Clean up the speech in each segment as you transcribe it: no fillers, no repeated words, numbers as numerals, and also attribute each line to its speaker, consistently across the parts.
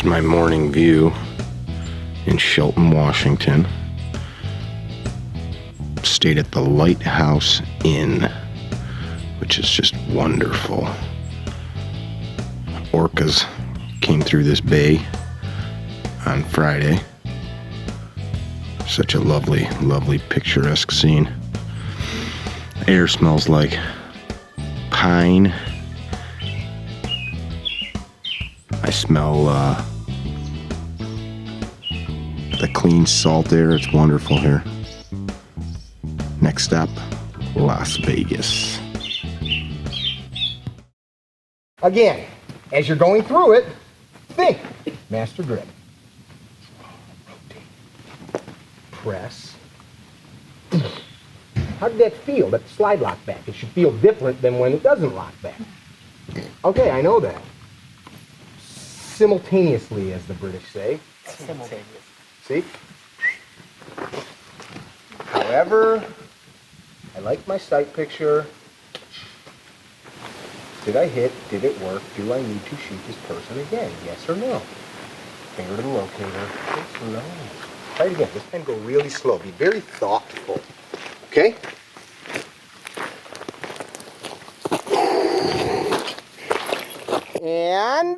Speaker 1: my morning view in Shelton, Washington. Stayed at the Lighthouse Inn, which is just wonderful. Orcas came through this bay on Friday. Such a lovely, lovely picturesque scene. Air smells like pine. I smell the clean salt air. It's wonderful here. Next stop, Las Vegas.
Speaker 2: Again, as you're going through it, think. Master grip. Rotate. Press. How did that feel, that slide lock back? It should feel different than when it doesn't lock back. Okay, I know that. Simultaneously, as the British say.
Speaker 3: Simultaneous.
Speaker 2: See? However, I like my sight picture. Did I hit? Did it work? Do I need to shoot this person again? Yes or no? Finger to the locator. Go slow. Try it again. This time go really slow. Be very thoughtful. Okay? And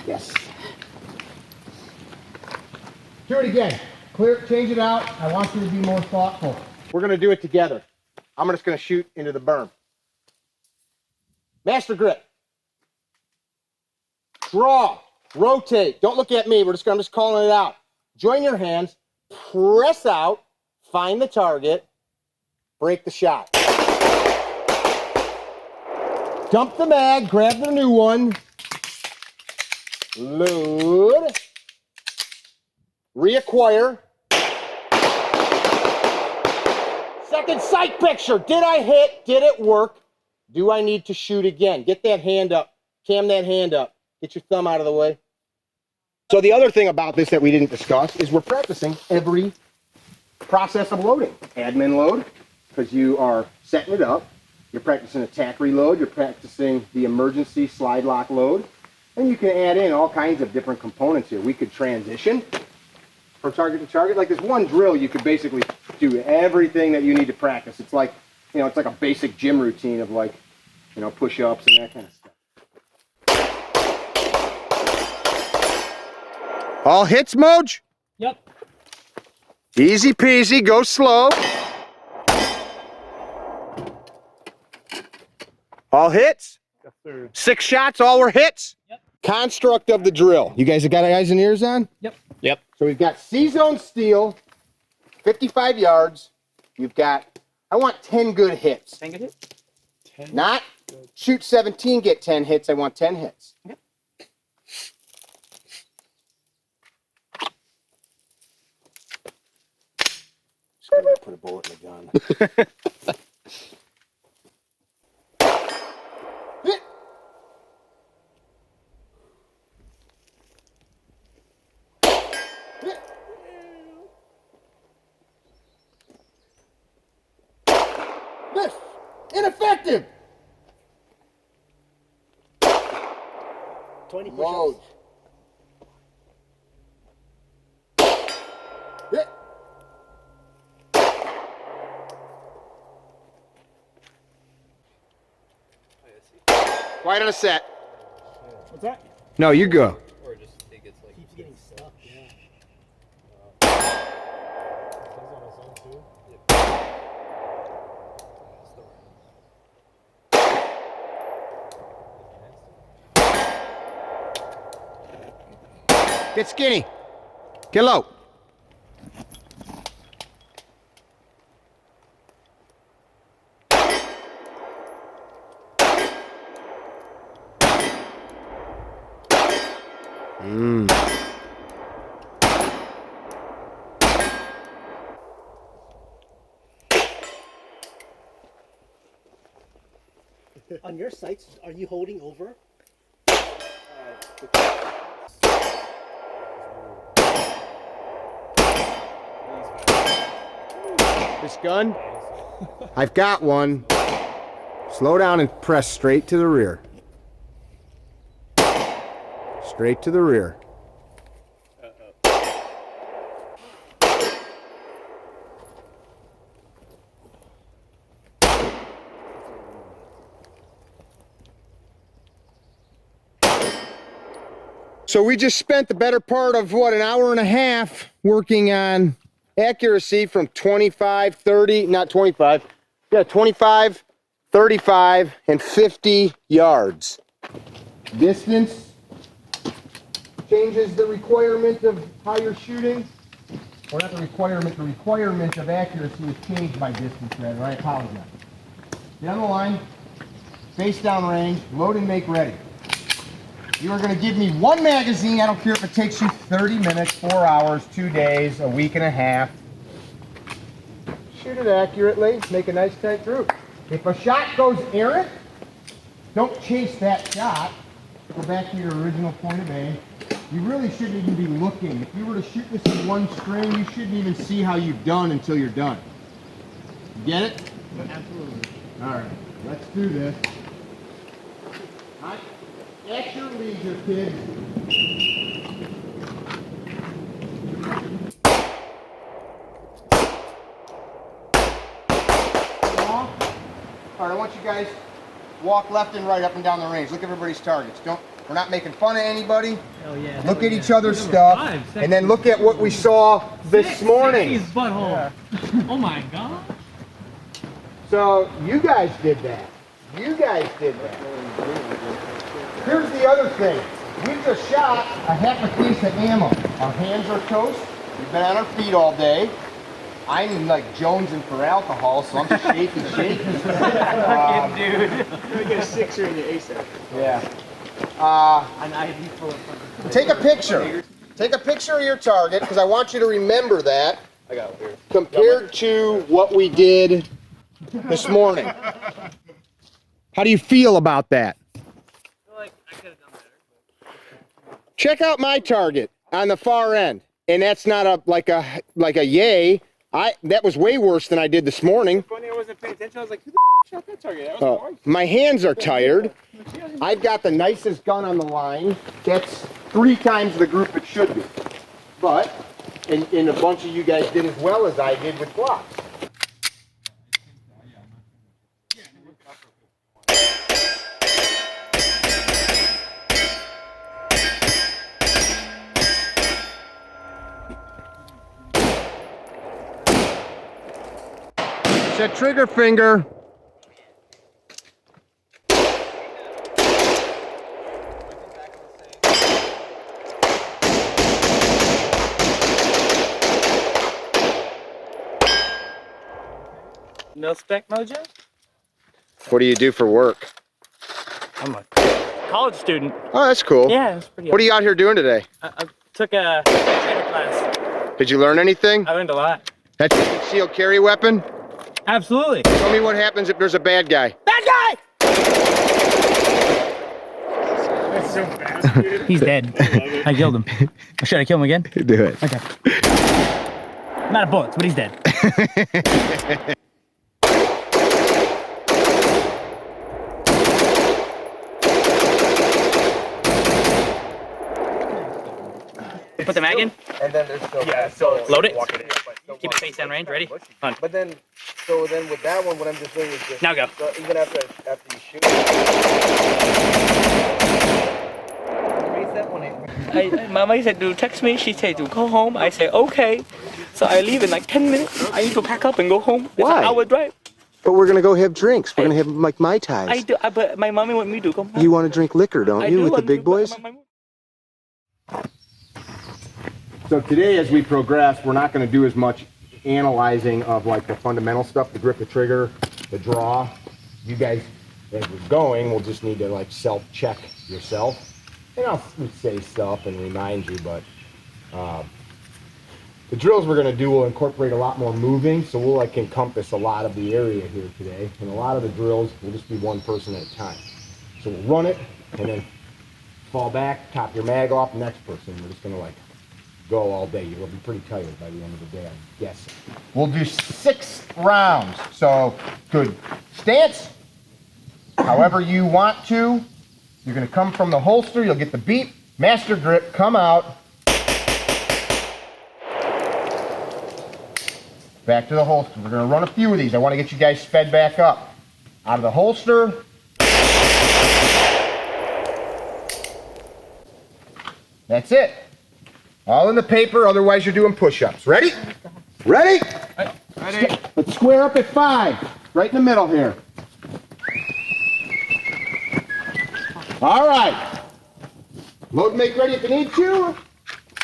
Speaker 2: yes. Do it again. Clear, change it out. I want you to be more thoughtful. We're going to do it together. I'm just going to shoot into the berm. Master grip. Draw. Rotate. Don't look at me. I'm just calling it out. Join your hands. Press out. Find the target. Break the shot. Dump the mag. Grab the new one. Load. Reacquire. Second sight picture. Did I hit? Did it work? Do I need to shoot again? Get that hand up. Cam that hand up. Get your thumb out of the way. So the other thing about this that we didn't discuss is we're practicing every process of loading. Admin load, because you are setting it up. You're practicing attack reload. You're practicing the emergency slide lock load. And you can add in all kinds of different components here. We could transition from target to target. Like this one drill, you could basically do everything that you need to practice. It's like, it's like a basic gym routine of like, push-ups and that kind of stuff. All hits, Moj?
Speaker 3: Yep.
Speaker 2: Easy peasy, go slow. All hits?
Speaker 3: Yes, sir.
Speaker 2: 6 shots, all were hits?
Speaker 3: Yep.
Speaker 2: Construct of the drill. You guys have got eyes and ears on?
Speaker 3: Yep.
Speaker 1: Yep.
Speaker 2: So we've got C-zone steel, 55 yards. You've got, I want 10 good hits.
Speaker 3: 10 good hits? 10.
Speaker 2: Not shoot 17, get 10 hits. I want 10 hits.
Speaker 3: Yep.
Speaker 2: Put a bullet in the gun. This ineffective.
Speaker 3: 20 push-ups.
Speaker 2: Load. Quiet on a set.
Speaker 3: What's that?
Speaker 2: No, you go.
Speaker 4: Or just think it's like
Speaker 3: Keeps getting stuck, yeah.
Speaker 4: on his own too.
Speaker 2: Get skinny. Get low.
Speaker 3: On your sights, are you holding over?
Speaker 2: This gun, I've got one. Slow down and press straight to the rear. Straight to the rear. So we just spent the better part of what, an hour and a half working on accuracy from 25, 30, not 25, yeah, 25, 35, and 50 yards. Distance changes the requirement of how you're shooting. Or not the requirement of accuracy is changed by distance rather, I apologize. Down the line, face down range, load and make ready. You are going to give me one magazine. I don't care if it takes you 30 minutes, 4 hours, 2 days, a week and a half. Shoot it accurately. Make a nice tight group. If a shot goes errant, don't chase that shot. Go back to your original point of aim. You really shouldn't even be looking. If you were to shoot this in one string, you shouldn't even see how you've done until you're done. You get it?
Speaker 3: Absolutely.
Speaker 2: All right. Let's do this. All right. At your leisure, kids. All right, I want you guys walk left and right up and down the range. Look at everybody's targets. We're not making fun of anybody.
Speaker 3: Oh yeah.
Speaker 2: Look at each other's stuff, and then look at what we saw this morning.
Speaker 3: Butthole. Oh my god.
Speaker 2: So you guys did that. You guys did that. Here's the other thing. We just shot a half a case of ammo. Our hands are toast. We've been on our feet all day. I'm like jonesing for alcohol, so I'm shaky.
Speaker 3: Fucking dude. You get a sixer in your ASAP.
Speaker 2: Yeah.
Speaker 3: An IV full of fucking.
Speaker 2: Take a picture. Take a picture of your target, because I want you to remember that.
Speaker 4: I got it here.
Speaker 2: Compared to what we did this morning. How do you feel about that?
Speaker 3: Like I could have done better.
Speaker 2: Check out my target on the far end, and that's not like a yay. That was way worse than I did this morning.
Speaker 4: Funny, I wasn't paying attention. I was like, who the shot that target? That was nice.
Speaker 2: My hands are tired. I've got the nicest gun on the line. That's 3 times the group it should be. But, and a bunch of you guys did as well as I did with blocks. That trigger finger.
Speaker 3: Milspec Mojo?
Speaker 2: What do you do for work?
Speaker 3: I'm a college student.
Speaker 2: Oh, that's cool.
Speaker 3: Yeah, it's pretty.
Speaker 2: What are you out here doing today?
Speaker 3: I took a training class.
Speaker 2: Did you learn anything?
Speaker 3: I learned a lot.
Speaker 2: That's a concealed carry weapon?
Speaker 3: Absolutely.
Speaker 2: Tell me what happens if there's a bad guy.
Speaker 3: Bad guy!
Speaker 4: That's so fast, dude.
Speaker 3: He's dead. I killed him. Should I kill him again?
Speaker 2: Do it.
Speaker 3: Okay. I'm out of bullets, but he's dead. Put the mag in.
Speaker 4: And then there's still so
Speaker 3: Load it.
Speaker 4: Keep
Speaker 3: it face down range. Ready? On.
Speaker 4: But then, so then with that one, what I'm just doing is just
Speaker 3: Now go.
Speaker 4: So even after you shoot. Raise that one.
Speaker 5: Mama said to text me. She said to go home. I said okay. So I leave in like 10 minutes. I need to pack up and go home. It's
Speaker 2: Why?
Speaker 5: an hour drive.
Speaker 2: But we're gonna go have drinks. We're gonna have like Mai Tais.
Speaker 5: I do, but my mommy want me to go home.
Speaker 2: You want to drink liquor, don't
Speaker 5: I
Speaker 2: you,
Speaker 5: do
Speaker 2: with the
Speaker 5: want
Speaker 2: big
Speaker 5: to,
Speaker 2: boys? So today, as we progress, we're not going to do as much analyzing of like the fundamental stuff, the grip, the trigger, the draw. You guys, as we're going, will just need to like self-check yourself. And I'll say stuff and remind you, but the drills we're going to do will incorporate a lot more moving, so we'll like encompass a lot of the area here today. And a lot of the drills will just be one person at a time. So we'll run it, and then fall back, top your mag off, next person. We're just going to like go all day. You'll be pretty tired by the end of the day, I'm guessing. We'll do 6 rounds. So, good stance. However you want to. You're going to come from the holster. You'll get the beep. Master grip, come out. Back to the holster. We're going to run a few of these. I want to get you guys sped back up. Out of the holster. That's it. All in the paper, otherwise you're doing push-ups. Ready? Ready?
Speaker 3: Ready?
Speaker 2: Let's square up at 5. Right in the middle here. All right. Load and make ready if you need to.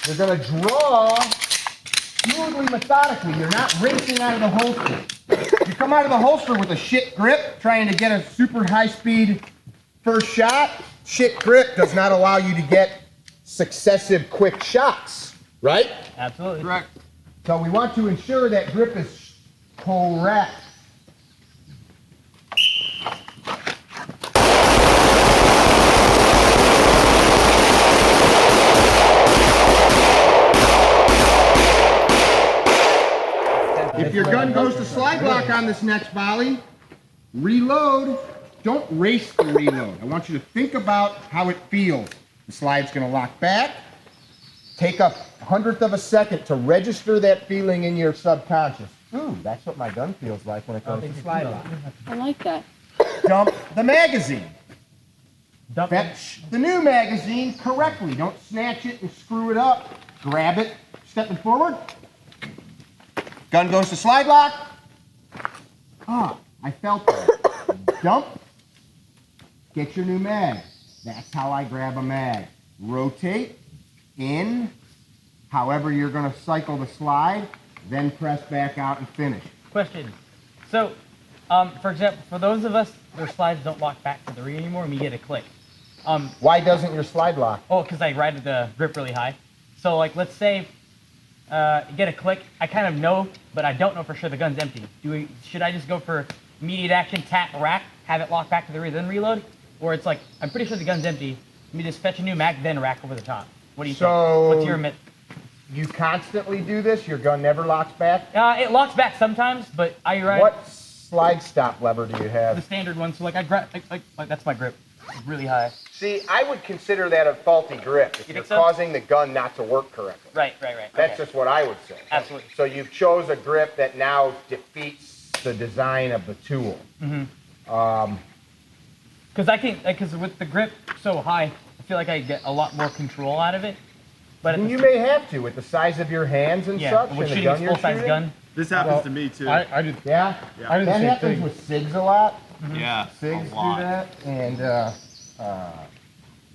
Speaker 2: We're going to draw smoothly, methodically. You're not racing out of the holster. You come out of the holster with a shit grip, trying to get a super high-speed first shot. Shit grip does not allow you to get successive quick shots, right?
Speaker 5: Absolutely.
Speaker 3: Correct.
Speaker 2: So we want to ensure that grip is correct. If your gun goes to slide lock on this next volley, reload. Don't race the reload. I want you to think about how it feels. The slide's going to lock back. Take a 100th of a second to register that feeling in your subconscious. Ooh, that's what my gun feels like when it goes to slide lock.
Speaker 6: I like that.
Speaker 2: Dump the magazine. Fetch the new magazine correctly. Don't snatch it and screw it up. Grab it, stepping forward. Gun goes to slide lock. Ah, I felt that. Dump. Get your new mag. That's how I grab a mag. Rotate, in, however you're going to cycle the slide, then press back out and finish.
Speaker 5: Question. So, for example, for those of us, their slides don't lock back to the rear anymore, and we get a click.
Speaker 2: Why doesn't your slide lock?
Speaker 5: Oh, because I ride the grip really high. So, like, let's say get a click. I kind of know, but I don't know for sure the gun's empty. Should I just go for immediate action, tap, rack, have it lock back to the rear, then reload? Or it's like, I'm pretty sure the gun's empty. Let me just fetch a new mag, then rack over the top. What do you think? What's your myth?
Speaker 2: You constantly do this? Your gun never locks back?
Speaker 5: It locks back sometimes, but I ride
Speaker 2: What slide stop lever do you
Speaker 5: the
Speaker 2: have?
Speaker 5: standard one. So like I grab, like that's my grip. It's really high.
Speaker 2: See, I would consider that a faulty grip if
Speaker 5: You
Speaker 2: you're
Speaker 5: think so?
Speaker 2: causing the gun not to work correctly.
Speaker 5: Right.
Speaker 2: That's
Speaker 5: Okay.
Speaker 2: just what I would say.
Speaker 5: Absolutely.
Speaker 2: So you chose a grip that now defeats the design of the tool.
Speaker 5: Because with the grip so high, I feel like I get a lot more control out of it. But at
Speaker 2: And
Speaker 5: the
Speaker 2: you may have to with the size of your hands and
Speaker 5: yeah,
Speaker 2: such,
Speaker 5: with
Speaker 2: and the
Speaker 5: shooting
Speaker 2: gun
Speaker 5: a
Speaker 2: you're
Speaker 5: full-size
Speaker 2: shooting.
Speaker 5: gun.
Speaker 3: This happens to me too.
Speaker 7: I did.
Speaker 2: Yeah?
Speaker 7: I did the
Speaker 2: That
Speaker 7: same
Speaker 2: happens
Speaker 7: thing.
Speaker 2: with SIGs a lot.
Speaker 3: Yeah.
Speaker 2: SIGs
Speaker 3: a lot.
Speaker 2: do that, and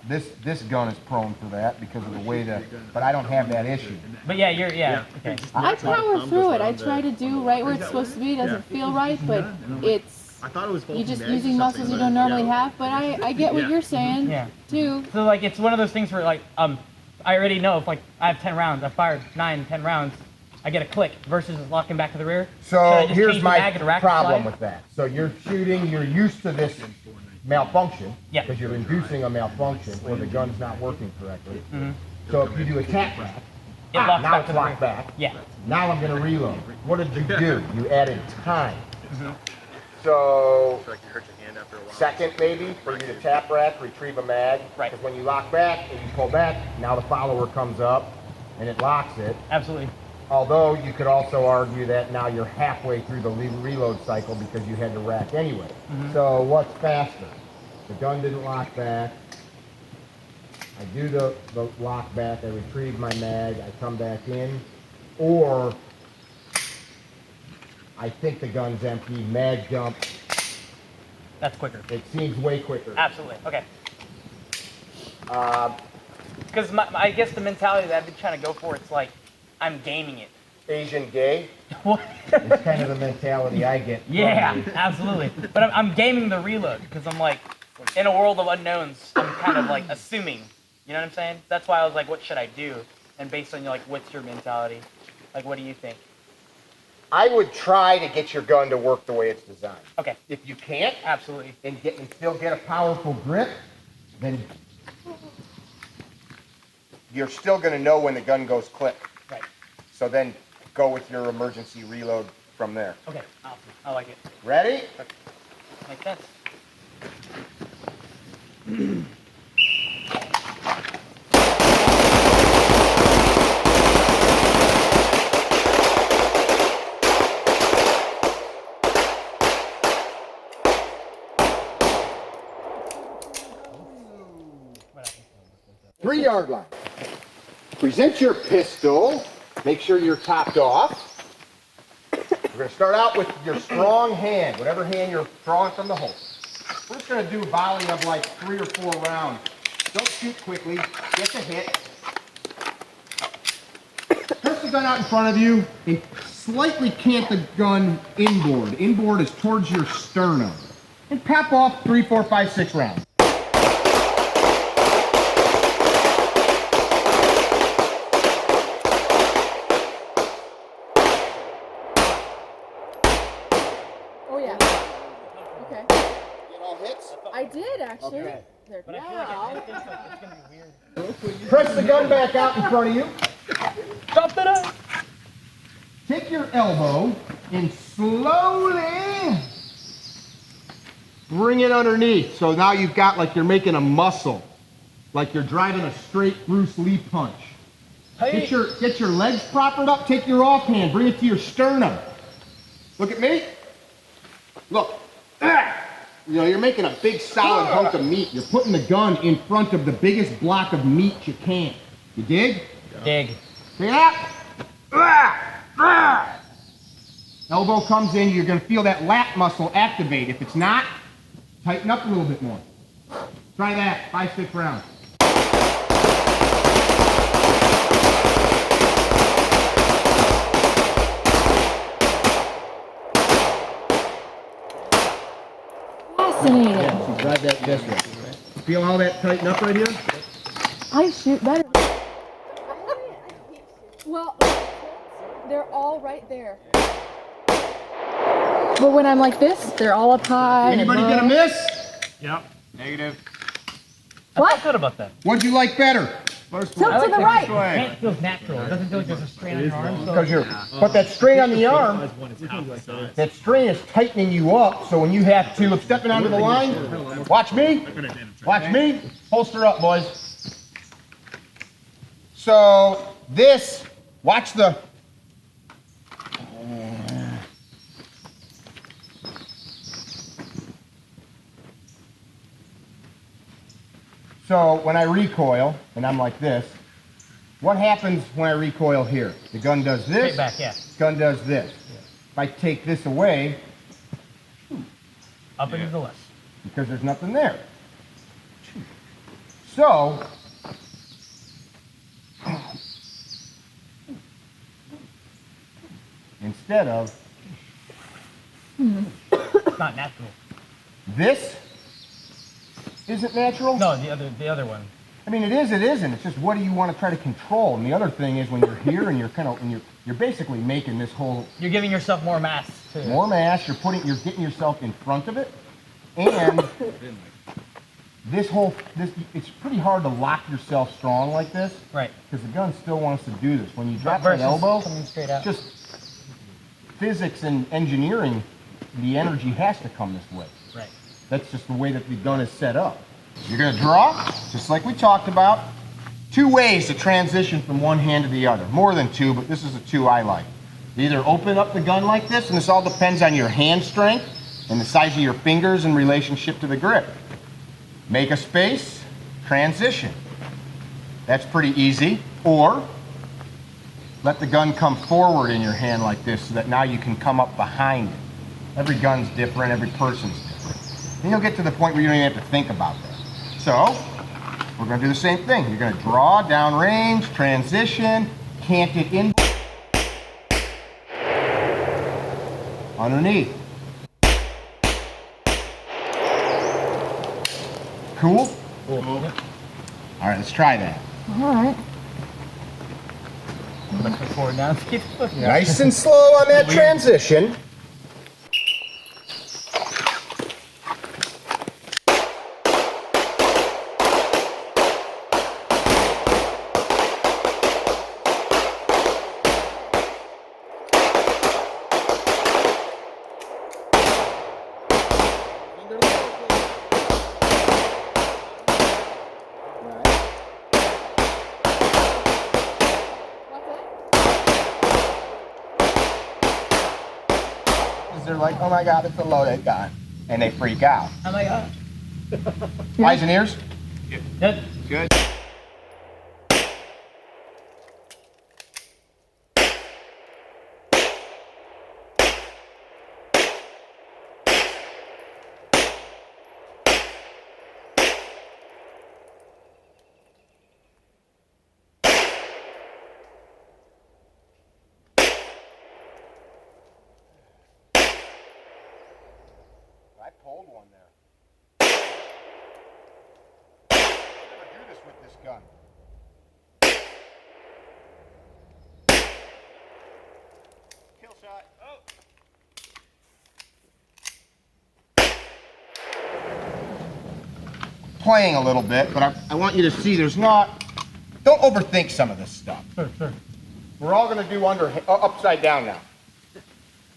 Speaker 2: this gun is prone for that because of the way that. But I don't have that issue.
Speaker 5: But yeah, okay.
Speaker 6: I power through it. I try to do right where it's supposed to be. It doesn't feel right, but it's
Speaker 7: I thought it was
Speaker 6: you just using muscles you don't normally have. But I get what you're saying
Speaker 5: Yeah.
Speaker 6: too.
Speaker 5: So like it's one of those things where like I already know if like I have 10 rounds, I fired 9, 10 rounds, I get a click versus just locking back to the rear. Should I
Speaker 2: So
Speaker 5: just
Speaker 2: here's
Speaker 5: change the
Speaker 2: my
Speaker 5: mag and rack
Speaker 2: problem
Speaker 5: slide?
Speaker 2: with that. So you're shooting, you're used to this malfunction
Speaker 5: Yeah.
Speaker 2: because you're inducing a malfunction or the gun's not working correctly. So if you do a tap rack,
Speaker 5: It locks
Speaker 2: now
Speaker 5: back
Speaker 2: it's
Speaker 5: to the
Speaker 2: locked
Speaker 5: rear.
Speaker 2: back.
Speaker 5: Yeah.
Speaker 2: Now I'm going to reload. What did you do? You added time. So second maybe for you to tap rack, retrieve a mag.
Speaker 5: Right.
Speaker 2: Because when you lock back and you pull back, now the follower comes up and it locks it.
Speaker 5: Absolutely.
Speaker 2: Although you could also argue that now you're halfway through the reload cycle because you had to rack anyway. So what's faster? The gun didn't lock back. I do the lock back, I retrieve my mag, I come back in, or I think the gun's empty, mag dump,
Speaker 5: That's quicker.
Speaker 2: it seems way quicker.
Speaker 5: Absolutely. Okay. Because I guess the mentality that I've been trying to go for, it's like I'm gaming it.
Speaker 2: Asian gay
Speaker 5: What?
Speaker 2: is kind of the mentality I get. from
Speaker 5: Yeah,
Speaker 2: you.
Speaker 5: absolutely. But I'm gaming the reload because I'm like, in a world of unknowns, I'm kind of like assuming. You know what I'm saying? That's why I was like, what should I do? And based on like, what's your mentality? Like, what do you think?
Speaker 2: I would try to get your gun to work the way it's designed.
Speaker 5: Okay.
Speaker 2: If you can't,
Speaker 5: Absolutely.
Speaker 2: and still get a powerful grip, then you're still going to know when the gun goes click.
Speaker 5: Right.
Speaker 2: So then go with your emergency reload from there.
Speaker 5: Okay, awesome. I like it.
Speaker 2: Ready?
Speaker 5: Like that.
Speaker 2: Three-yard line. Present your pistol. Make sure you're topped off. We're going to start out with your strong hand, whatever hand you're drawing from the hole. We're just going to do a volley of like 3 or 4 rounds. Don't shoot quickly. Get the hit. Press the gun out in front of you and slightly cant the gun inboard. Inboard is towards your sternum. And pop off 3, 4, 5, 6 rounds.
Speaker 6: Oh yeah. Okay.
Speaker 2: Get all hits?
Speaker 6: I did actually.
Speaker 2: Okay.
Speaker 6: There
Speaker 5: But I feel like it's gonna be weird.
Speaker 2: Press the gun back out in front of you.
Speaker 5: Drop it up.
Speaker 2: Take your elbow and slowly bring it underneath. So now you've got like you're making a muscle, like you're driving a straight Bruce Lee punch.
Speaker 5: Hey.
Speaker 2: Get your legs propped up. Take your offhand, bring it to your sternum. Look at me. Look. Ah! You know, you're making a big solid hunk of meat. You're putting the gun in front of the biggest block of meat you can. You dig?
Speaker 5: Dig.
Speaker 2: See that? Ah! Ah! Elbow comes in, you're going to feel that lat muscle activate. If it's not, tighten up a little bit more. Try that, 5, 6 rounds.
Speaker 6: Fascinating.
Speaker 2: So drive that this way. Feel how that tighten up right here?
Speaker 6: I shoot better. Well, they're all right there. But when I'm like this, they're all up high.
Speaker 2: Anybody
Speaker 6: and
Speaker 2: gonna
Speaker 6: low.
Speaker 2: miss?
Speaker 3: Yep. Negative.
Speaker 5: I
Speaker 6: What?
Speaker 5: feel good about that.
Speaker 2: What'd you like better?
Speaker 3: First
Speaker 6: Tilt
Speaker 3: one.
Speaker 6: to the right.
Speaker 5: It feels natural. It doesn't feel like there's a strain on your arm. So
Speaker 2: Because you're, but that strain on the arm, that strain is tightening you up, so when you have to, stepping onto the line, watch me, holster up, boys. So this, watch the, so when I recoil, and I'm like this, what happens when I recoil here? The gun does this.
Speaker 5: straight back, yeah.
Speaker 2: Gun does this. If I take this away,
Speaker 5: Up into the left.
Speaker 2: because there's nothing there. So, instead of
Speaker 5: It's not natural.
Speaker 2: this, isn't natural?
Speaker 5: No, the other one.
Speaker 2: I mean, it is, it isn't. It's just what do you want to try to control? And the other thing is when you're here and you're kind of, and you're basically making this whole
Speaker 5: You're giving yourself more mass too.
Speaker 2: more mass, you're getting yourself in front of it, and it's pretty hard to lock yourself strong like this,
Speaker 5: Right.
Speaker 2: because the gun still wants to do this. When you drop that
Speaker 5: Versus
Speaker 2: elbow,
Speaker 5: coming straight out.
Speaker 2: just physics and engineering, the energy has to come this way.
Speaker 5: Right.
Speaker 2: That's just the way that the gun is set up. You're gonna draw, just like we talked about. 2 ways to transition from one hand to the other. More than 2, but this is the 2 I like. You either open up the gun like this, and this all depends on your hand strength and the size of your fingers in relationship to the grip. Make a space, transition. That's pretty easy. Or let the gun come forward in your hand like this so that now you can come up behind it. Every gun's different, every person's different. Then you'll get to the point where you don't even have to think about that. So, we're gonna do the same thing. You're gonna draw, down range, transition, cant it in. Underneath. Cool?
Speaker 5: Cool.
Speaker 2: All right, let's try that.
Speaker 6: All right.
Speaker 5: Let's go forward now.
Speaker 2: Nice and slow on that transition. they're like, oh my God, it's a loaded gun. And they freak out.
Speaker 5: Oh my God.
Speaker 2: Eyes and ears?
Speaker 5: Good.
Speaker 2: Good. I pulled one there. I'll never do this with this gun. Kill shot. Oh. Playing a little bit, but I want you to see there's not, don't overthink some of this stuff.
Speaker 5: Sure.
Speaker 2: We're all gonna do upside down now.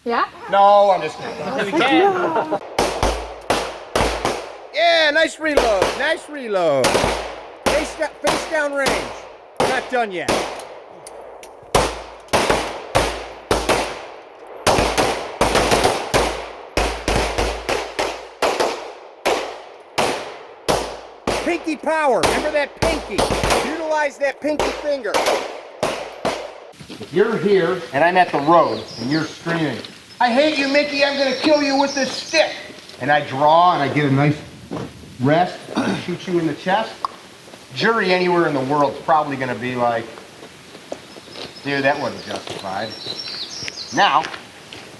Speaker 6: Yeah?
Speaker 2: No, I'm just kidding.
Speaker 5: Okay, we can.
Speaker 2: Yeah, nice reload, nice reload. Face down range. Not done yet. Pinky power, remember that pinky. Utilize that pinky finger. If you're here and I'm at the road and you're screaming, I hate you, Mickey, I'm gonna kill you with this stick. And I draw and I get a nice rest, shoot you in the chest. Jury anywhere in the world's probably gonna be like, dude, that wasn't justified. Now,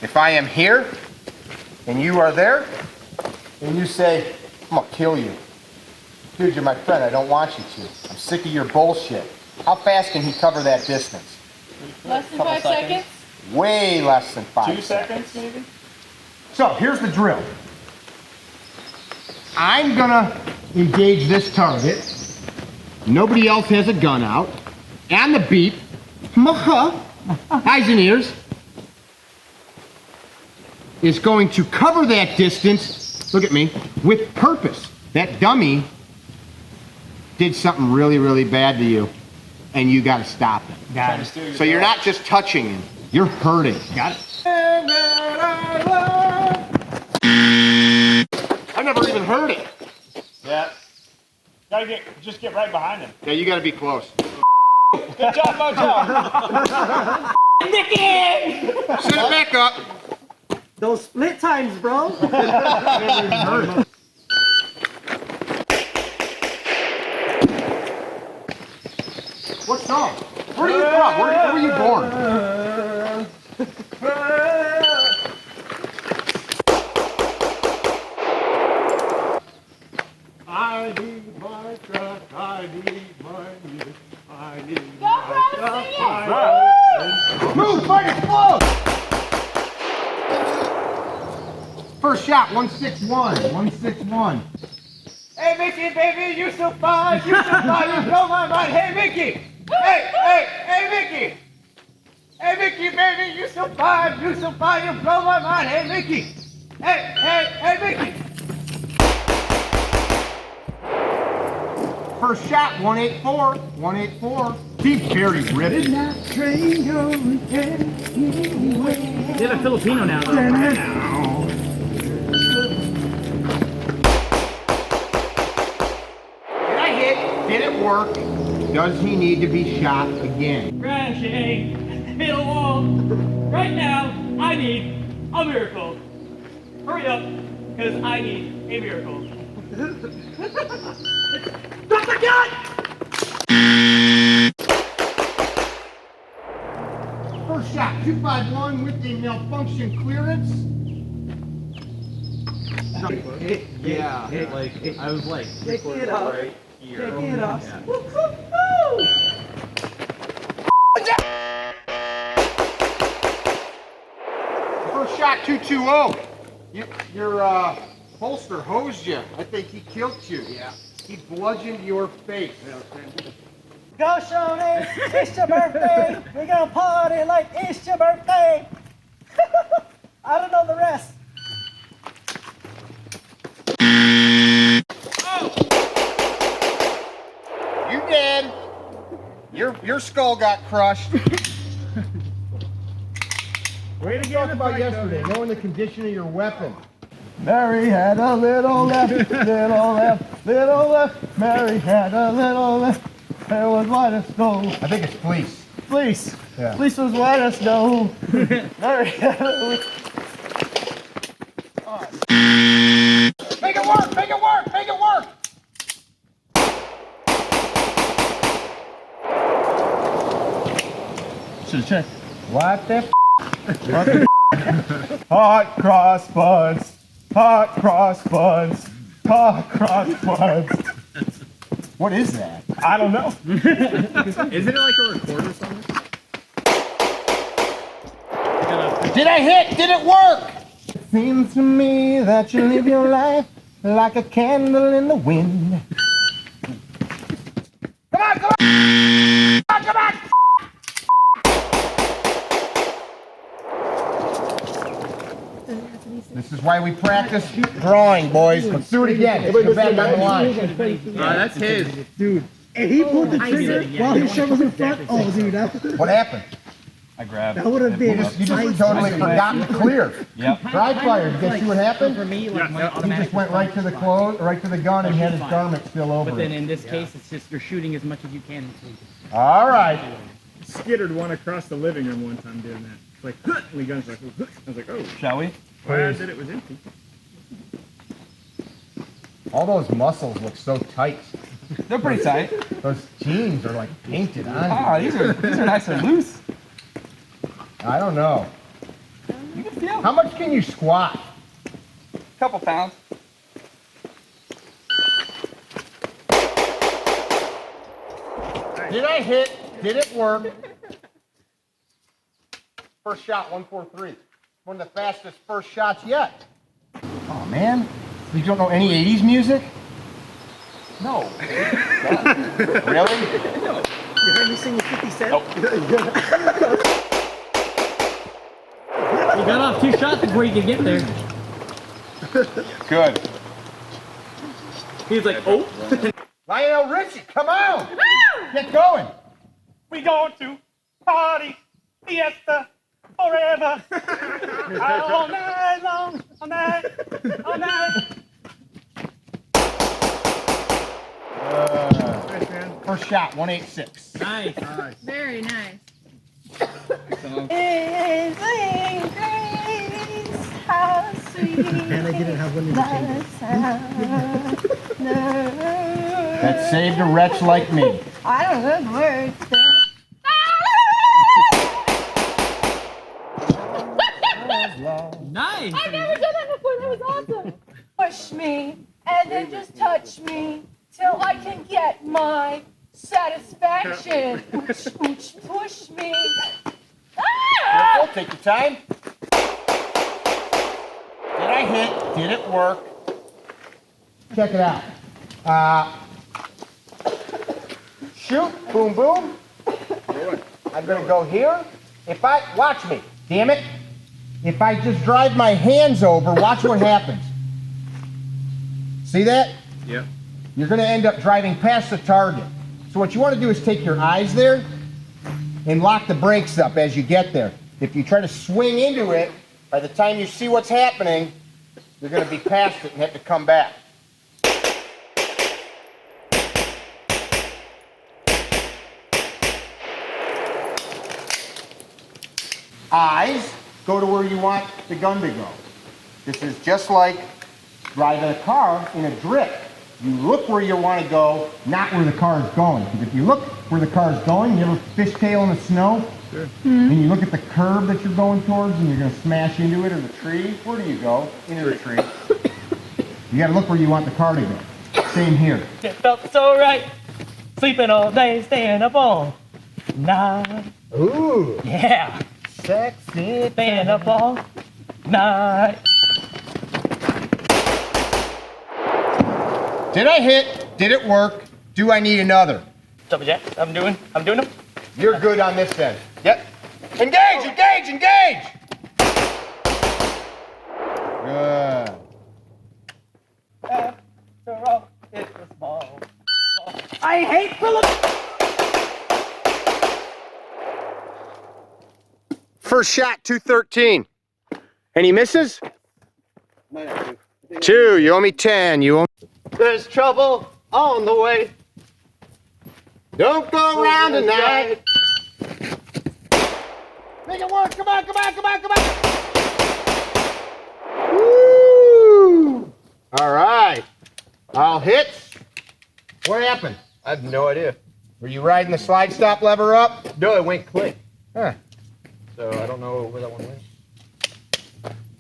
Speaker 2: if I am here and you are there and you say, I'm gonna kill you. Dude, you're my friend, I don't want you to. I'm sick of your bullshit. How fast can he cover that distance?
Speaker 6: Less than 5 seconds?
Speaker 2: Way less than 5
Speaker 3: 2 seconds, maybe?
Speaker 2: So here's the drill. I'm gonna engage this target. Nobody else has a gun out. And the beep. Eyes and ears. Is going to cover that distance, look at me, with purpose. That dummy did something really, really bad to you. And you gotta stop it.
Speaker 5: Got it.
Speaker 2: So you're not just touching him, you're hurting.
Speaker 5: Got it.
Speaker 2: I never even heard it.
Speaker 3: Yeah. Gotta just get right behind him.
Speaker 2: Yeah, you gotta be close.
Speaker 3: Good job, Mojo.
Speaker 5: Mickey!
Speaker 2: Set it back up.
Speaker 4: Those split times, bro.
Speaker 2: What's wrong? Where are you from? Where were you born?
Speaker 3: I need my truck, I need my music, I need
Speaker 6: Go,
Speaker 3: my
Speaker 6: Rosie!
Speaker 2: Move, fight it, close! First shot, 161, 161.
Speaker 3: Hey, Mickey, baby, you so fine, you blow my mind. Hey, Mickey! Hey, Mickey! Hey, Mickey, baby, you so fine, you blow my mind. Hey, Mickey! Hey, Mickey!
Speaker 2: First shot, 184, 184. Deep carry, rip.
Speaker 5: You have a Filipino now, though.
Speaker 2: Did I hit? Did it work? Does he need to be shot again?
Speaker 5: Crashing, hit a wall. Right now, I need a miracle. Hurry up, because I need a miracle. Drop the gun!
Speaker 2: First shot, 251 with the malfunction clearance.
Speaker 7: Yeah, like I was like,
Speaker 4: Take it off.
Speaker 7: right here.
Speaker 4: Take it off.
Speaker 7: Yeah.
Speaker 2: First shot, 220. Your holster hosed you. I think he killed you. Yeah. He bludgeoned your face.
Speaker 4: Go, Shoney! It's your birthday! We're gonna party like it's your birthday! I don't know the rest.
Speaker 2: You dead. Your skull got crushed. Way to talk about yesterday, knowing the condition of your weapon.
Speaker 3: Mary had a little left, little left, little left. Mary had a little left. Hair was white as snow.
Speaker 2: I think it's fleece.
Speaker 3: Fleece.
Speaker 2: Yeah.
Speaker 3: Fleece was white as snow. Mary had a little.
Speaker 2: Make it work, make it work, make it work!
Speaker 3: Should've checked.
Speaker 2: What the
Speaker 3: Hot cross buns. Hot cross buns. Hot cross buns.
Speaker 2: What is that?
Speaker 3: I don't know.
Speaker 7: Isn't it like a recorder somewhere?
Speaker 2: Did I hit? Did it work?
Speaker 3: Seems to me that you live your life like a candle in the wind.
Speaker 2: Come on, come on! Come on! This is why we practice drawing, boys. Let's do it again. Let's go back on the line.
Speaker 7: That's his.
Speaker 4: And he pulled the trigger while his shovel was in front. Oh, dude,
Speaker 2: What happened?
Speaker 7: I grabbed.
Speaker 4: that would have been.
Speaker 2: You just totally forgot to clear.
Speaker 7: Yep.
Speaker 2: Dry fire. Did you see what happened?
Speaker 5: For me, like my
Speaker 2: He
Speaker 5: automatic
Speaker 2: just went right to the clothes, right to the gun, and he had his garment still over
Speaker 5: But then
Speaker 2: it.
Speaker 5: in this case, it's just you're shooting as much as you can.
Speaker 2: All right.
Speaker 8: Skittered one across the living room one time doing that. It's like, and the gun's like, I was like, oh,
Speaker 7: Shall we?
Speaker 8: glad that it was empty.
Speaker 2: All those muscles look so tight.
Speaker 7: They're pretty tight.
Speaker 2: Those jeans are like painted on.
Speaker 7: Ah,
Speaker 2: you.
Speaker 7: these are nice and loose.
Speaker 2: I don't know.
Speaker 7: You can feel.
Speaker 2: How much can you squat?
Speaker 7: Couple pounds.
Speaker 2: Did I hit? Did it work? First shot, 143. One of the fastest first shots yet. Oh man, you don't know any 80s music?
Speaker 7: No.
Speaker 2: Really?
Speaker 4: You heard me singing 50 Cent?
Speaker 5: You got off 2 shots before you could get there.
Speaker 2: Good.
Speaker 5: He's like, oh.
Speaker 2: Lionel Richie, come on! Get going!
Speaker 3: We going to party, fiesta, forever. All night long, all night, all night.
Speaker 2: First shot, 186.
Speaker 5: Nice.
Speaker 6: Very nice.
Speaker 4: And I didn't have one of the changes.
Speaker 2: That saved a wretch like me.
Speaker 6: I don't know words.
Speaker 5: Nice.
Speaker 6: I've never done that before. That was awesome. Push me and then just touch me till I can get my satisfaction. Push me. Ah!
Speaker 2: Careful, take your time. Did I hit? Did it work? Check it out. Shoot, boom, boom. I'm gonna go here. Watch me, damn it. If I just drive my hands over, watch what happens. See that?
Speaker 8: Yep.
Speaker 2: You're gonna end up driving past the target. So what you wanna do is take your eyes there and lock the brakes up as you get there. If you try to swing into it, by the time you see what's happening, you're gonna be past it and have to come back. Eyes go to where you want the gun to go. This is just like driving a car in a drift. You look where you want to go, not where the car is going. Because if you look where the car is going, you ever fishtail in the snow? Sure. And you look at the curb that you're going towards and you're going to smash into it or the tree, where do you go? Into the tree. You got to look where you want the car to go. Same here.
Speaker 3: It felt so right. Sleeping all day, staying up all night.
Speaker 2: Ooh,
Speaker 3: Yeah.
Speaker 2: sexy.
Speaker 3: Staying up all night.
Speaker 2: Did I hit? Did it work? Do I need another?
Speaker 3: Double jack. I'm doing them.
Speaker 2: You're good on this end. Yep. Engage, engage, engage! Good.
Speaker 3: After all, it was small. I hate Philip.
Speaker 2: First shot, 213. Any misses? 2, you owe me 10. You owe me...
Speaker 3: There's trouble on the way.
Speaker 2: Don't go around tonight.
Speaker 3: Make it work. Come on, come on, come on, come on.
Speaker 2: Woo! All right. All hits. What happened?
Speaker 3: I have no idea.
Speaker 2: Were you riding the slide stop lever up?
Speaker 3: No, it went click.
Speaker 2: Huh.
Speaker 3: So I don't know where that one went.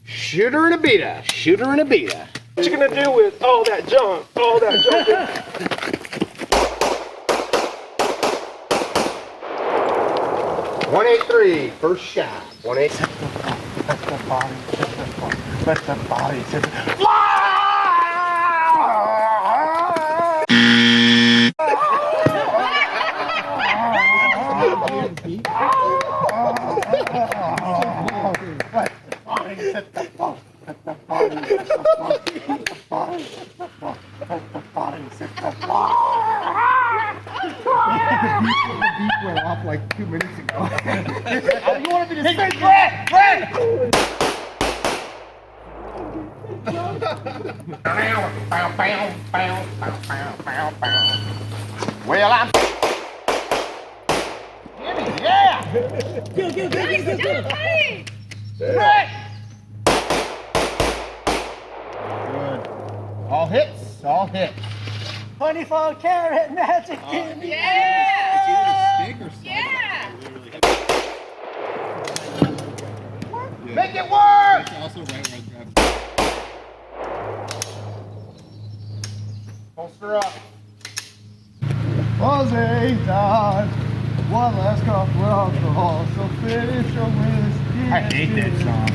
Speaker 2: Shooter and a beater. Shooter and a beater.
Speaker 3: What you gonna do with all that junk? All that junk.
Speaker 2: 183. First shot. 183.
Speaker 3: Let the body sit.
Speaker 8: Went off like 2 minutes ago.
Speaker 3: You want me to sing? Brett!
Speaker 2: Well, I'm... Yeah!
Speaker 3: Brett!
Speaker 2: Good. All hits. All hits.
Speaker 4: 24 karat magic.
Speaker 2: Make it work! Holster up.
Speaker 8: Closing time. One last cup of alcohol, so finish your whiskey.
Speaker 2: I hate that song.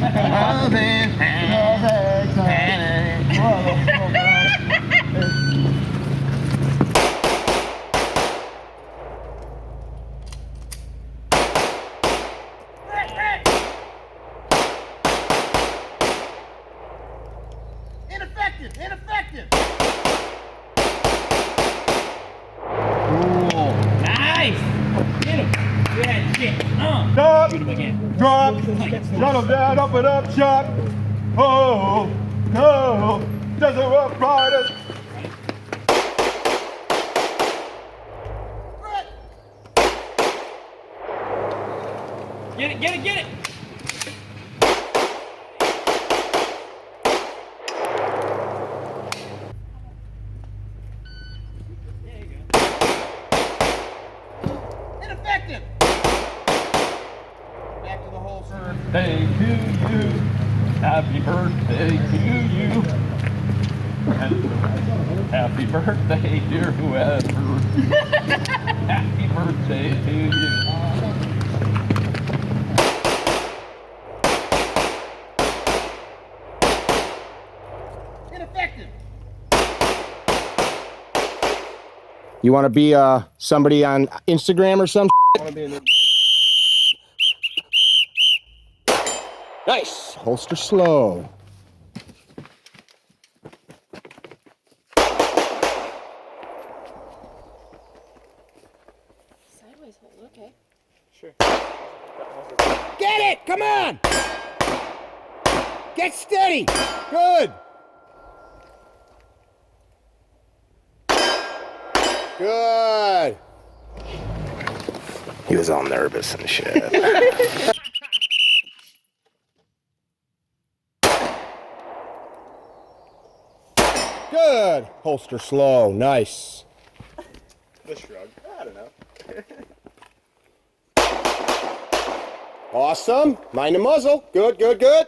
Speaker 3: Ineffective! Ineffective!
Speaker 5: Nice! Get him! Good shit!
Speaker 8: Stop!
Speaker 5: Shoot him again.
Speaker 8: Drop! Shut him down, up and up, shot! Oh, no! Doesn't Rough Riders!
Speaker 5: Get it, get it, get it!
Speaker 3: Ineffective! Back to the holster.
Speaker 5: Birthday to you. Happy birthday to you. Happy birthday, dear whoever. Happy birthday to you.
Speaker 3: Ineffective!
Speaker 2: You want to be somebody on Instagram or some Nice. Holster slow.
Speaker 6: Sideways hold, okay.
Speaker 2: Get it! Come on! Get steady! Good! Good! He was all nervous and shit. Good! Holster slow. Nice.
Speaker 8: The shrug. I don't know.
Speaker 2: Awesome. Mind the muzzle. Good, good, good.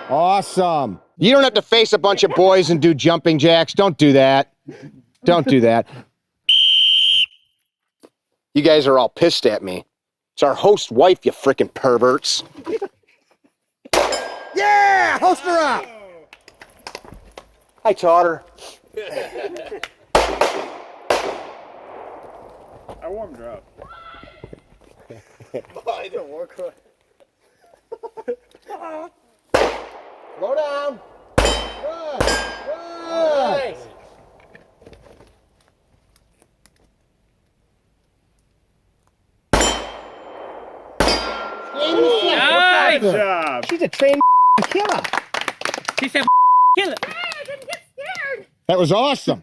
Speaker 2: Awesome. You don't have to face a bunch of boys and do jumping jacks. Don't do that. Don't do that. You guys are all pissed at me. It's our host wife, you frickin' perverts. Yeah! Holster up! I taught her.
Speaker 8: I warmed her up.
Speaker 3: I don't work.
Speaker 2: Slow down. Good. Good.
Speaker 5: Nice.
Speaker 8: Good job.
Speaker 2: She's a trained killer.
Speaker 5: She said, kill it.
Speaker 6: Hey, I didn't get scared.
Speaker 2: That was awesome.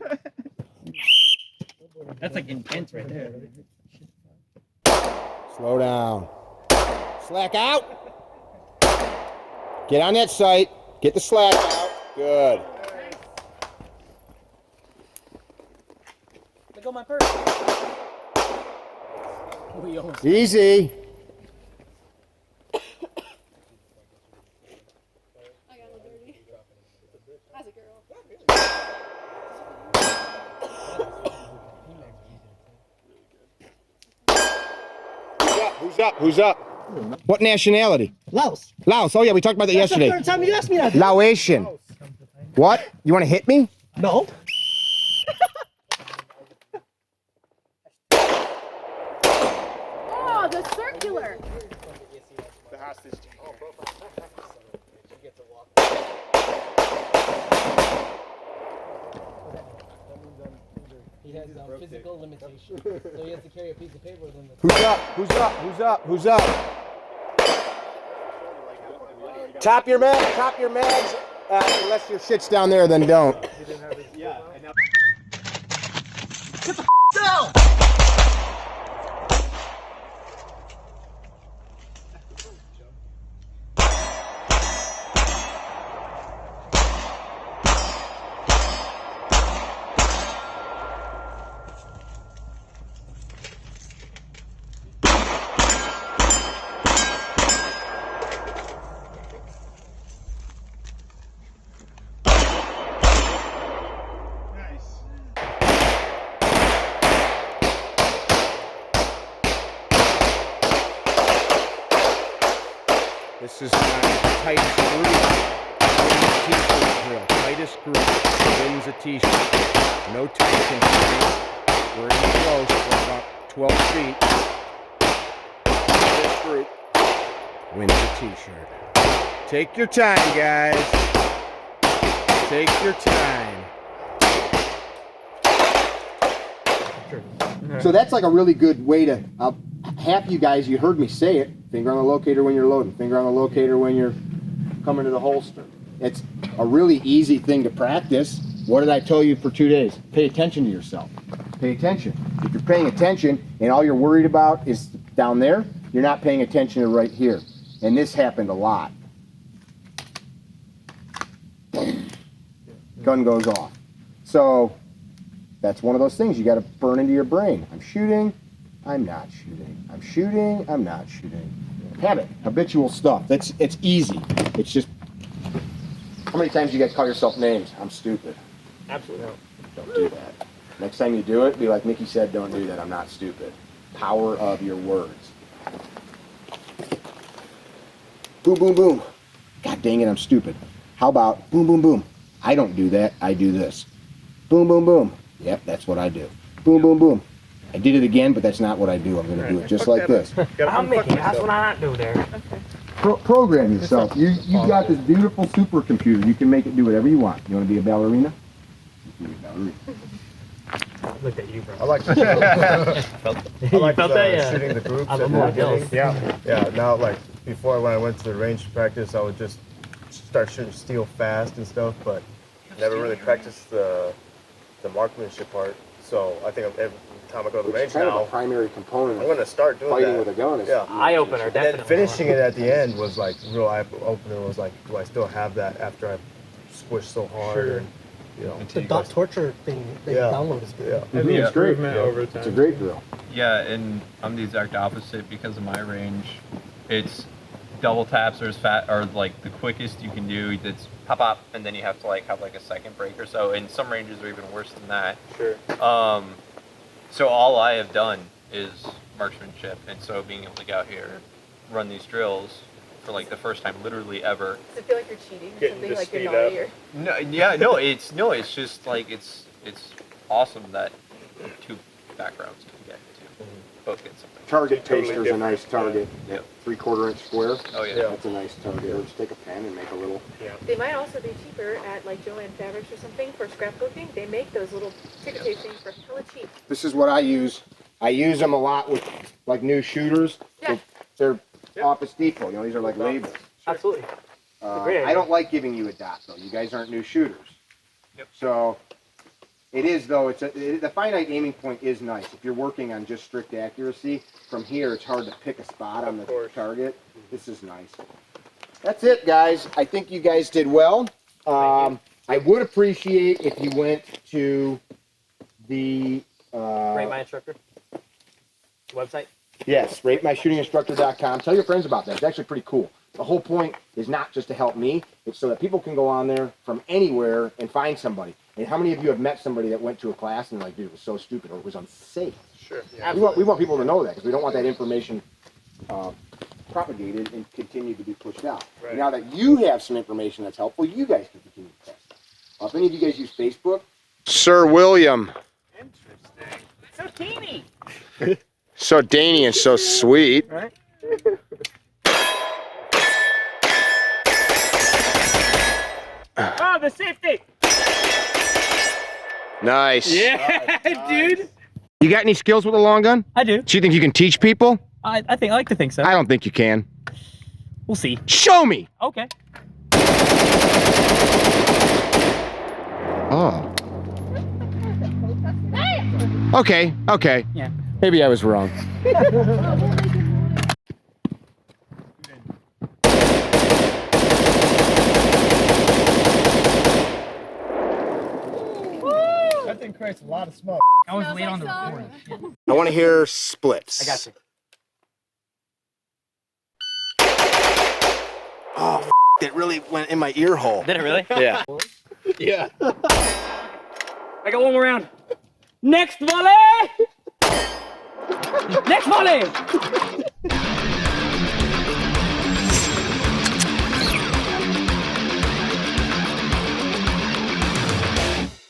Speaker 5: That's like intense right there.
Speaker 2: Slow down. Slack out. Get on that sight. Get the slack out. Good.
Speaker 5: Let go my purse.
Speaker 2: Easy.
Speaker 6: I got a little dirty. As a girl.
Speaker 2: Who's up? Who's up? What nationality?
Speaker 4: Laos.
Speaker 2: Laos. Oh yeah, we talked about that
Speaker 4: That's
Speaker 2: yesterday.
Speaker 4: the third time you asked me that.
Speaker 2: Laotian. What? You want to hit me?
Speaker 4: No.
Speaker 6: Oh, the circular.
Speaker 8: The hostage.
Speaker 7: He has physical limitations, so he has to carry a piece of paper with him.
Speaker 2: Who's up? Who's up? Who's up? Who's up? Top your mags. Top your mags. Unless your shit's down there, then don't. This is my tightest t-shirt drill. Tightest group wins a t-shirt. No tight constraints. We're in close. We're about 12 feet. Tightest group wins a t-shirt. Take your time, guys. Take your time. So that's like a really good way to, half you guys, you heard me say it, finger on the locator when you're loading, finger on the locator when you're coming to the holster. It's a really easy thing to practice. What did I tell you for 2 days? Pay attention to yourself. Pay attention. If you're paying attention and all you're worried about is down there, you're not paying attention to right here. And this happened a lot. Gun goes off. So that's one of those things you got to burn into your brain. I'm shooting, I'm not shooting. I'm shooting, I'm not shooting. Habit, habitual stuff. It's easy. It's just, how many times do you guys call yourself names? I'm stupid.
Speaker 7: Absolutely.
Speaker 2: Don't do that. Next time you do it, be like Mickey said, don't do that. I'm not stupid. Power of your words. Boom, boom, boom. God dang it, I'm stupid. How about boom, boom, boom? I don't do that. I do this. Boom, boom, boom. Yep, that's what I do. Boom, boom, boom. I did it again, but that's not what I do. I'm going to do it just like this.
Speaker 7: I'm Mickey. That's what I do there.
Speaker 2: Program yourself. You got this beautiful supercomputer. You can make it do whatever you want. You want to be a ballerina? You can be a ballerina.
Speaker 7: Looked at you, bro.
Speaker 8: I like shooting the groups. Yeah. Now, like before, when I went to the range to practice, I would just start shooting steel fast and stuff, but never really practiced the marksmanship part. So I think every time I go to the range
Speaker 2: kind
Speaker 8: now,
Speaker 2: of a primary component.
Speaker 8: I'm gonna start doing
Speaker 2: fighting
Speaker 8: that.
Speaker 2: with a gun. Is
Speaker 7: Eye opener,
Speaker 8: And then
Speaker 7: definitely.
Speaker 8: finishing it at the end was like real eye opener. Was like, do I still have that after I squished so hard?
Speaker 7: Sure.
Speaker 8: And, you know,
Speaker 4: The dot torture thing they download is good.
Speaker 8: yeah.
Speaker 2: It's great.
Speaker 8: over time.
Speaker 2: It's a great drill.
Speaker 9: Yeah, and I'm the exact opposite because of my range. It's double taps or like the quickest you can do. It's pop pop, and then you have to like have like a second break or so. And some ranges are even worse than that.
Speaker 8: Sure.
Speaker 9: So all I have done is marksmanship, and so being able to go out here, run these drills for like the first time, literally ever.
Speaker 6: Does it feel like you're cheating or
Speaker 8: Getting
Speaker 6: something?
Speaker 8: the
Speaker 6: Like you're
Speaker 8: speed
Speaker 6: naughty
Speaker 8: up.
Speaker 6: or...
Speaker 9: It's just like it's awesome that two backgrounds can get to both get something.
Speaker 2: Target
Speaker 8: Totally
Speaker 2: paster's a nice target.
Speaker 9: Yep.
Speaker 2: 3/4 inch square.
Speaker 9: Oh yeah.
Speaker 2: That's a nice target. Or just take a pen and make a little.
Speaker 10: They might also be cheaper at like Joann Fabrics or something for scrapbooking. They make those little ticker tape things for hella cheap.
Speaker 2: This is what I use. I use them a lot with like new shooters.
Speaker 10: Yeah.
Speaker 2: They're Office Depot. You know, these are like labels.
Speaker 4: Absolutely.
Speaker 2: I don't like giving you a dot though. You guys aren't new shooters.
Speaker 9: Yep.
Speaker 2: So it is though. The finite aiming point is nice. If you're working on just strict accuracy, from here it's hard to pick a spot on the target. This is nice. That's it, guys. I think you guys did well. I would appreciate if you went to the
Speaker 4: Rate My Instructor website.
Speaker 2: yes, ratemyshootinginstructor.com. Tell your friends about that. It's actually pretty cool. The whole point is not just to help me, it's so that people can go on there from anywhere and find somebody. And how many of you have met somebody that went to a class and like, dude, it was so stupid or it was unsafe?
Speaker 8: Sure.
Speaker 2: Yeah. We want people to know that because we don't want that information propagated and continue to be pushed out.
Speaker 8: Right.
Speaker 2: Now that you have some information that's helpful, you guys can continue to test it. If any of you guys use Facebook? Sir William.
Speaker 8: Interesting.
Speaker 4: So teeny.
Speaker 2: So dainty and so sweet.
Speaker 4: Right? Oh, the safety.
Speaker 2: Nice.
Speaker 4: Yeah, dude.
Speaker 2: You got any skills with a long gun?
Speaker 5: I do.
Speaker 2: Do you think you can teach people?
Speaker 5: I like to think so.
Speaker 2: I don't think you can.
Speaker 5: We'll see.
Speaker 2: Show me.
Speaker 5: Okay.
Speaker 2: Oh. Okay, okay.
Speaker 5: Yeah.
Speaker 2: Maybe I was wrong.
Speaker 4: That thing creates a lot of smoke.
Speaker 5: I was
Speaker 6: Smells
Speaker 5: late
Speaker 6: like
Speaker 5: on the
Speaker 6: some.
Speaker 5: recording.
Speaker 2: I want to hear splits.
Speaker 4: I got you.
Speaker 2: Oh, it really went in my ear hole.
Speaker 5: Did it really?
Speaker 2: Yeah. Yeah.
Speaker 5: I got one more round. Next volley! Next volley!